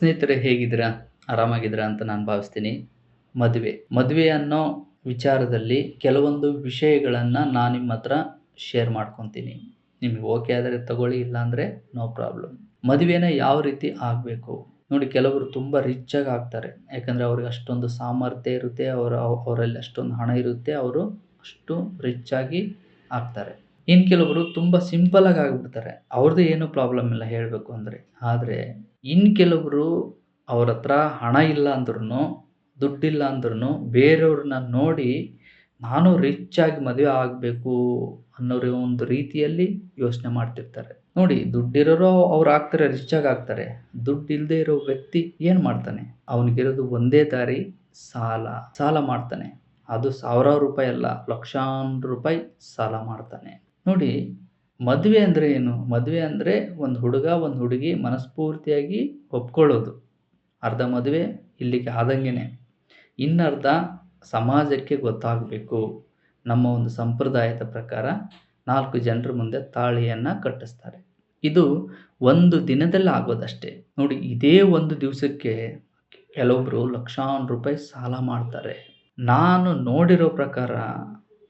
ಸ್ನೇಹಿತರೆ ಹೇಗಿದ್ದೀರಾ? ಆರಾಮಾಗಿದ್ದೀರಾ ಅಂತ ನಾನು ಭಾವಿಸ್ತೀನಿ. ಮದುವೆ ಅನ್ನೋ ವಿಚಾರದಲ್ಲಿ ಕೆಲವೊಂದು ವಿಷಯಗಳನ್ನ ನಾನು ನಿಮ್ಮ ಹತ್ರ ಶೇರ್ ಮಾಡ್ಕೊಂತೀನಿ. ನಿಮ್ಗೆ ಓಕೆ ಆದರೆ ತಗೊಳ್ಳಿ, ಇಲ್ಲ ಅಂದ್ರೆ ನೋ ಪ್ರಾಬ್ಲಮ್. ಮದುವೆನ ಯಾವ ರೀತಿ ಆಗ್ಬೇಕು? ನೋಡಿ, ಕೆಲವರು ತುಂಬಾ ರಿಚ್ ಆಗಿ ಆಗ್ತಾರೆ. ಯಾಕಂದ್ರೆ ಅವ್ರಿಗೆ ಅಷ್ಟೊಂದು ಸಾಮರ್ಥ್ಯ ಇರುತ್ತೆ. ಅವರಲ್ಲಿ ಅಷ್ಟೊಂದು ಹಣ ಇರುತ್ತೆ. ಅವರು ಅಷ್ಟು ರಿಚ್ ಆಗಿ ಆಗ್ತಾರೆ. ಇನ್ನು ಕೆಲವರು ತುಂಬಾ ಸಿಂಪಲ್ ಆಗಿ ಆಗ್ಬಿಡ್ತಾರೆ. ಅವ್ರದ್ದು ಏನು ಪ್ರಾಬ್ಲಮ್ ಇಲ್ಲ ಹೇಳ್ಬೇಕು ಅಂದ್ರೆ. ಆದ್ರೆ ಇನ್ನು ಕೆಲವರು ಅವ್ರ ಹತ್ರ ಹಣ ಇಲ್ಲ ಅಂದ್ರುನು, ದುಡ್ಡಿಲ್ಲ ಅಂದ್ರುನು ಬೇರೆಯವ್ರನ್ನ ನೋಡಿ ನಾನು ರಿಚ್ ಆಗಿ ಮದುವೆ ಆಗ್ಬೇಕು ಅನ್ನೋರು ಒಂದು ರೀತಿಯಲ್ಲಿ ಯೋಚನೆ ಮಾಡ್ತಿರ್ತಾರೆ. ನೋಡಿ, ದುಡ್ಡಿರೋರು ಅವ್ರು ಆಗ್ತಾರೆ, ರಿಚ್ ಆಗಿ ಆಗ್ತಾರೆ. ದುಡ್ಡು ಇಲ್ಲದೆ ಇರೋ ವ್ಯಕ್ತಿ ಏನ್ ಮಾಡ್ತಾನೆ? ಅವನಿಗಿರೋದು ಒಂದೇ ದಾರಿ, ಸಾಲ. ಸಾಲ ಮಾಡ್ತಾನೆ. ಅದು ಸಾವಿರಾರು ರೂಪಾಯಿ ಅಲ್ಲ, ಲಕ್ಷಾಂತರ ರೂಪಾಯಿ ಸಾಲ ಮಾಡ್ತಾನೆ. ನೋಡಿ, ಮದುವೆ ಅಂದ್ರೆ ಏನು? ಮದುವೆ ಅಂದ್ರೆ ಒಂದು ಹುಡುಗ, ಒಂದು ಹುಡುಗಿ ಮನಸ್ಫೂರ್ತಿಯಾಗಿ ಒಪ್ಕೊಳ್ಳೋದು. ಅರ್ಧ ಮದುವೆ ಇಲ್ಲಿಗೆ ಆದಂಗೆನೆ. ಇನ್ನರ್ಧ ಸಮಾಜಕ್ಕೆ ಗೊತ್ತಾಗಬೇಕು. ನಮ್ಮ ಒಂದು ಸಂಪ್ರದಾಯದ ಪ್ರಕಾರ 4 ಜನರ ಮುಂದೆ ತಾಳಿಯನ್ನ ಕಟ್ಟಿಸ್ತಾರೆ. ಇದು ಒಂದು ದಿನದಲ್ಲಿ ಆಗೋದಷ್ಟೇ. ನೋಡಿ, ಇದೇ ಒಂದು ದಿವಸಕ್ಕೆ ಕೆಲವೊಬ್ರು ಲಕ್ಷಾಂತರ ರೂಪಾಯಿ ಸಾಲ ಮಾಡ್ತಾರೆ. ನಾನು ನೋಡಿರೋ ಪ್ರಕಾರ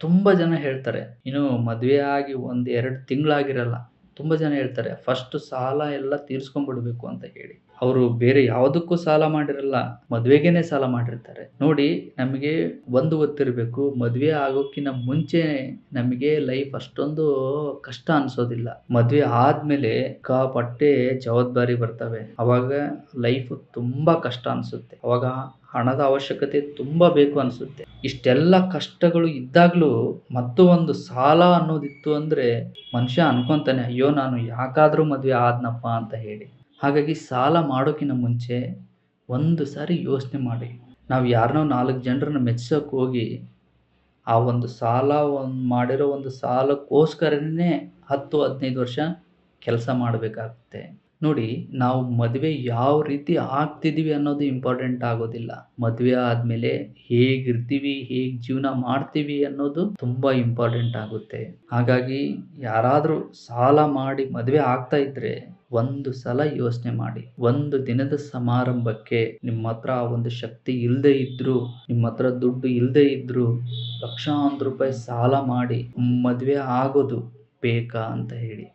ತುಂಬ ಜನ ಹೇಳ್ತಾರೆ, ಇನ್ನು ಮದುವೆ ಆಗಿ 1, 2 ತಿಂಗಳಾಗಿರಲ್ಲ. ತುಂಬ ಜನ ಹೇಳ್ತಾರೆ, ಫಸ್ಟ್ ಸಾಲ ಎಲ್ಲ ತೀರಿಸ್ಕೊಂಡ್ಬಿಡ್ಬೇಕು ಅಂತ ಹೇಳಿ. ಅವರು ಬೇರೆ ಯಾವುದಕ್ಕೂ ಸಾಲ ಮಾಡಿರಲ್ಲ, ಮದುವೆಗೇನೆ ಸಾಲ ಮಾಡಿರ್ತಾರೆ. ನೋಡಿ, ನಮಗೆ ಒಂದು ಗೊತ್ತಿರಬೇಕು, ಮದುವೆ ಆಗೋಕ್ಕಿಂತ ಮುಂಚೆ ನಮಗೆ ಲೈಫ್ ಅಷ್ಟೊಂದು ಕಷ್ಟ ಅನ್ಸೋದಿಲ್ಲ. ಮದುವೆ ಆದ್ಮೇಲೆ ಸಿಕ್ಕಾಪಟ್ಟೆ ಜವಾಬ್ದಾರಿ ಬರ್ತವೆ. ಅವಾಗ ಲೈಫ್ ತುಂಬಾ ಕಷ್ಟ ಅನ್ಸುತ್ತೆ. ಅವಾಗ ಹಣದ ಅವಶ್ಯಕತೆ ತುಂಬಾ ಬೇಕು ಅನ್ಸುತ್ತೆ. ಇಷ್ಟೆಲ್ಲ ಕಷ್ಟಗಳು ಇದ್ದಾಗ್ಲೂ ಮತ್ತು ಒಂದು ಸಾಲ ಅನ್ನೋದಿತ್ತು ಅಂದ್ರೆ ಮನುಷ್ಯ ಅನ್ಕೊಂತಾನೆ, ಅಯ್ಯೋ ನಾನು ಯಾಕಾದ್ರೂ ಮದುವೆ ಆದ್ನಪ್ಪ ಅಂತ ಹೇಳಿ. ಹಾಗಾಗಿ ಸಾಲ ಮಾಡೋಕ್ಕಿಂತ ಮುಂಚೆ ಒಂದು ಸಾರಿ ಯೋಚನೆ ಮಾಡಿ. ನಾವು ಯಾರನ್ನೋ 4 ಜನರನ್ನ ಮೆಚ್ಸೋಕೆ ಹೋಗಿ ಆ ಒಂದು ಸಾಲ ಮಾಡಿರೋ ಒಂದು ಸಾಲಕ್ಕೋಸ್ಕರನೇ 10, 15 ವರ್ಷ ಕೆಲಸ ಮಾಡಬೇಕಾಗುತ್ತೆ. ನೋಡಿ, ನಾವು ಮದುವೆ ಯಾವ ರೀತಿ ಆಗ್ತಿದೀವಿ ಅನ್ನೋದು ಇಂಪಾರ್ಟೆಂಟ್ ಆಗೋದಿಲ್ಲ. ಮದುವೆ ಆದ್ಮೇಲೆ ಹೇಗಿರ್ತೀವಿ, ಹೇಗ್ ಜೀವನ ಮಾಡ್ತೀವಿ ಅನ್ನೋದು ತುಂಬಾ ಇಂಪಾರ್ಟೆಂಟ್ ಆಗುತ್ತೆ. ಹಾಗಾಗಿ ಯಾರಾದ್ರೂ ಸಾಲ ಮಾಡಿ ಮದುವೆ ಆಗ್ತಾ ಇದ್ರೆ ಒಂದು ಸಲ ಯೋಚನೆ ಮಾಡಿ. ಒಂದು ದಿನದ ಸಮಾರಂಭಕ್ಕೆ ನಿಮ್ಮ ಹತ್ರ ಒಂದು ಶಕ್ತಿ ಇಲ್ಲದೆ ಇದ್ರು, ನಿಮ್ಮ ಹತ್ರ ದುಡ್ಡು ಇಲ್ಲದೆ ಇದ್ರು, ಲಕ್ಷಾಂತರ ರೂಪಾಯಿ ಸಾಲ ಮಾಡಿ ಮದುವೆ ಆಗೋದು ಬೇಕಾ ಅಂತ ಹೇಳಿ.